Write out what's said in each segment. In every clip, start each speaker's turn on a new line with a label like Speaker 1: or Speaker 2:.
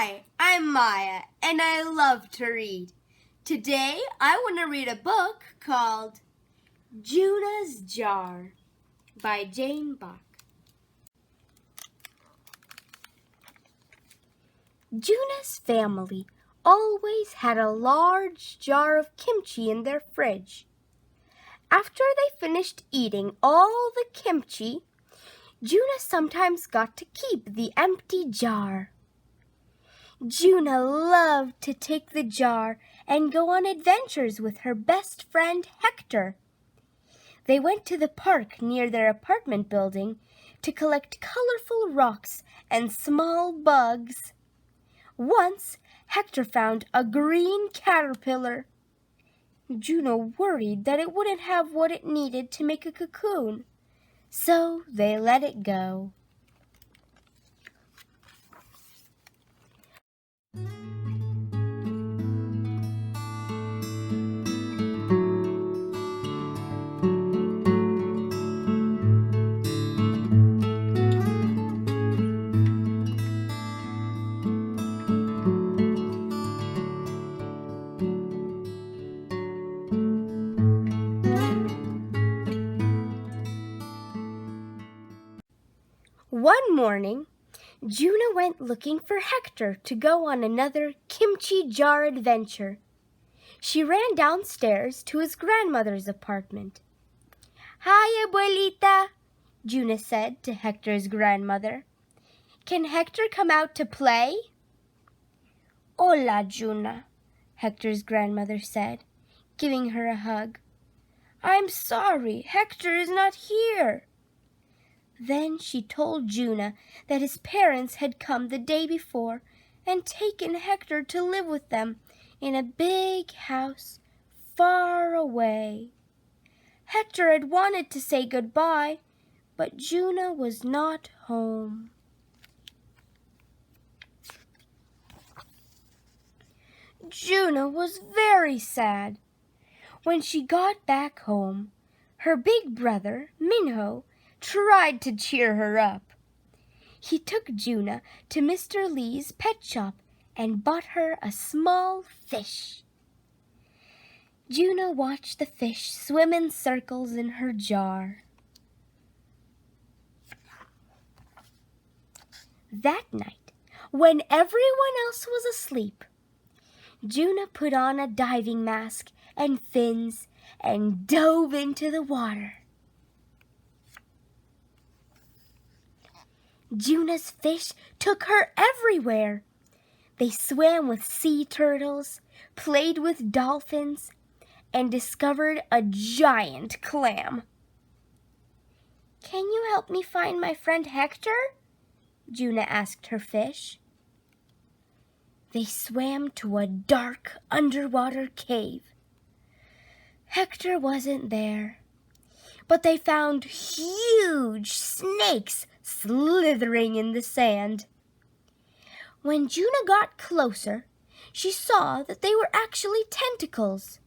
Speaker 1: Hi, I'm Maya, and I love to read. Today, I want to read a book called Juna's Jar by Jane Bach. Juna's family always had a large jar of kimchi in their fridge. After they finished eating all the kimchi, Juna sometimes got to keep the empty jar. Juna loved to take the jar and go on adventures with her best friend Hector. They went to the park near their apartment building to collect colorful rocks and small bugs. Once, Hector found a green caterpillar. Juna worried that it wouldn't have what it needed to make a cocoon, so they let it go. One morning, Juna went looking for Hector to go on another kimchi jar adventure. She ran downstairs to his grandmother's apartment. "Hi, abuelita," Juna said to Hector's grandmother. "Can Hector come out to play?" "Hola, Juna," Hector's grandmother said, giving her a hug. "I'm sorry, Hector is not here." Then she told Juna that his parents had come the day before and taken Hector to live with them in a big house far away. Hector had wanted to say goodbye, but Juna was not home. Juna was very sad. When she got back home, her big brother, Minho, tried to cheer her up. He took Juna to Mr. Lee's pet shop and bought her a small fish. Juna watched the fish swim in circles in her jar. That night, when everyone else was asleep, Juna put on a diving mask and fins and dove into the water. Juna's fish took her everywhere. They swam with sea turtles, played with dolphins, and discovered a giant clam. "Can you help me find my friend Hector?" Juna asked her fish. They swam to a dark underwater cave. Hector wasn't there, but they found huge snakes slithering in the sand. When Juna got closer, she saw that they were actually tentacles.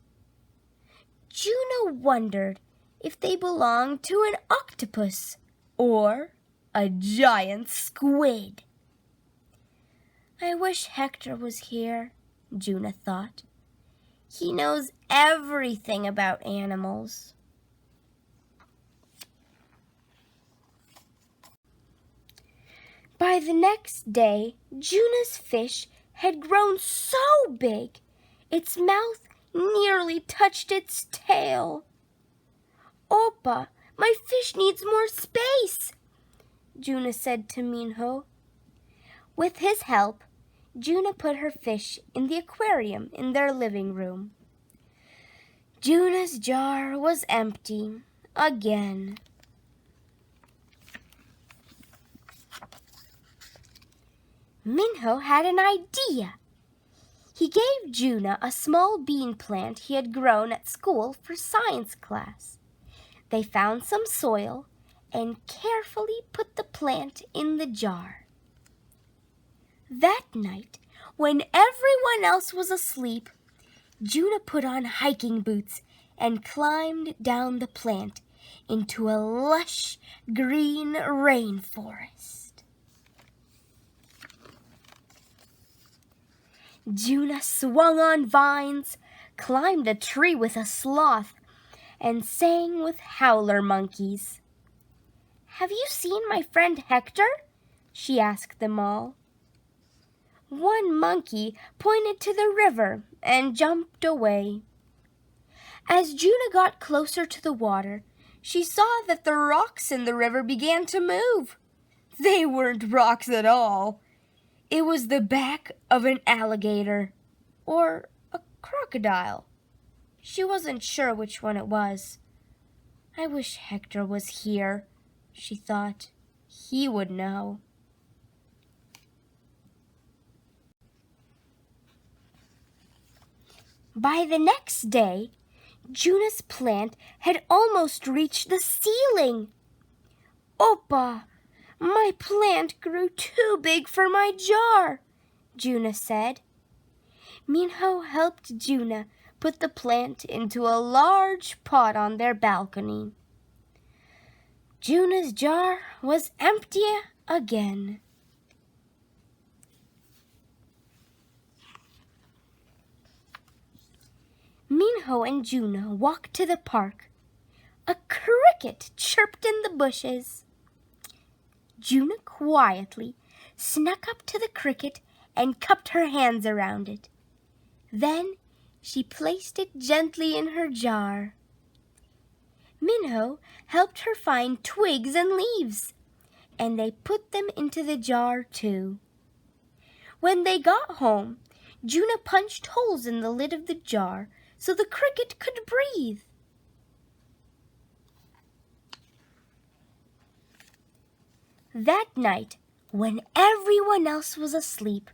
Speaker 1: Juna wondered if they belonged to an octopus or a giant squid. "I wish Hector was here," Juna thought. "He knows everything about animals." By the next day, Juna's fish had grown so big, its mouth nearly touched its tail. "Opa, my fish needs more space," Juna said to Minho. With his help, Juna put her fish in the aquarium in their living room. Juna's jar was empty again. Minho had an idea. He gave Juna a small bean plant he had grown at school for science class. They found some soil and carefully put the plant in the jar. That night, when everyone else was asleep, Juna put on hiking boots and climbed down the plant into a lush green rainforest. Juna swung on vines, climbed a tree with a sloth, and sang with howler monkeys. "Have you seen my friend Hector?" she asked them all. One monkey pointed to the river and jumped away. As Juna got closer to the water, she saw that the rocks in the river began to move. They weren't rocks at all. It was the back of an alligator or a crocodile. She wasn't sure which one it was. "I wish Hector was here," she thought. "He would know." By the next day, Juna's plant had almost reached the ceiling. "Oppa, my plant grew too big for my jar," Juna said. Minho helped Juna put the plant into a large pot on their balcony. Juna's jar was empty again. Minho and Juna walked to the park. A cricket chirped in the bushes. Juna quietly snuck up to the cricket and cupped her hands around it. Then she placed it gently in her jar. Minho helped her find twigs and leaves, and they put them into the jar too. When they got home, Juna punched holes in the lid of the jar so the cricket could breathe. That night, when everyone else was asleep,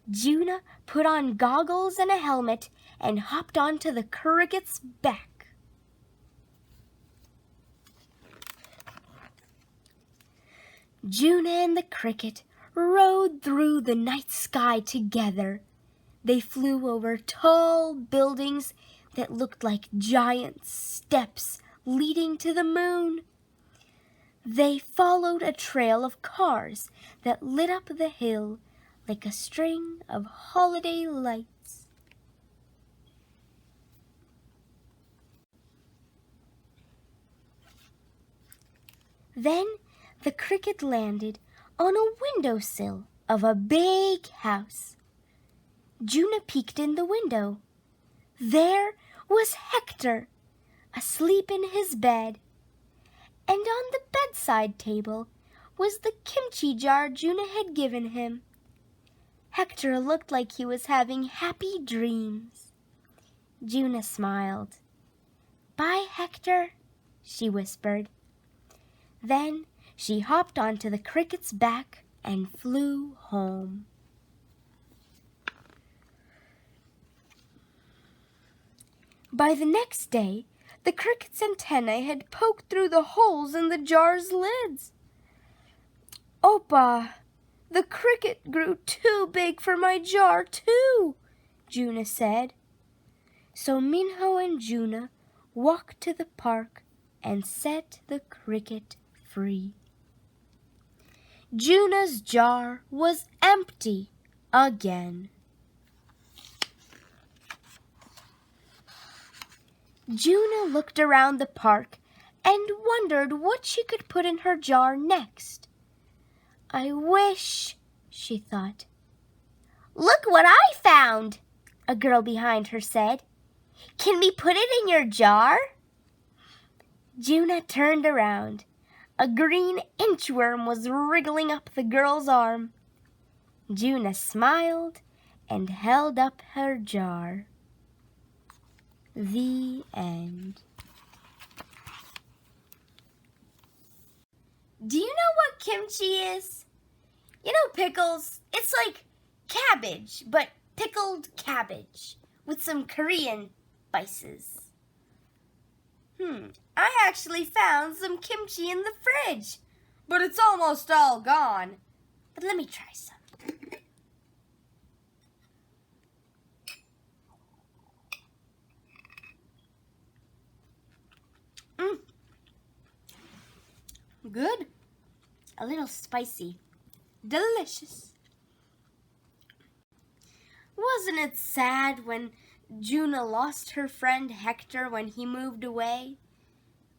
Speaker 1: Juna put on goggles and a helmet and hopped onto the cricket's back. Juna and the cricket rode through the night sky together. They flew over tall buildings that looked like giant steps leading to the moon. They followed a trail of cars that lit up the hill like a string of holiday lights. Then the cricket landed on a windowsill of a big house. Juna peeked in the window. There was Hector, asleep in his bed. And on the bedside table was the kimchi jar Juna had given him. Hector looked like he was having happy dreams. Juna smiled. "Bye, Hector," she whispered. Then she hopped onto the cricket's back and flew home. By the next day, the cricket's antennae had poked through the holes in the jar's lids. "Oppa, the cricket grew too big for my jar, too," Juna said. So Minho and Juna walked to the park and set the cricket free. Juna's jar was empty again. Juna looked around the park and wondered what she could put in her jar next. "I wish," she thought. "Look what I found," a girl behind her said. "Can we put it in your jar?" Juna turned around. A green inchworm was wriggling up the girl's arm. Juna smiled and held up her jar. The end. Do you know what kimchi is? You know pickles? It's like cabbage, but pickled cabbage with some Korean spices. I actually found some kimchi in the fridge, but it's almost all gone. But let me try some. Good. A little spicy. Delicious. wasn't it sad when Juna lost her friend Hector when he moved away?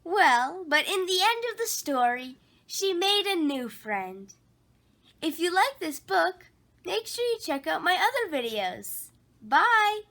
Speaker 1: Well, but in the end of the story, she made a new friend. If you like this book, make sure you check out my other videos. Bye!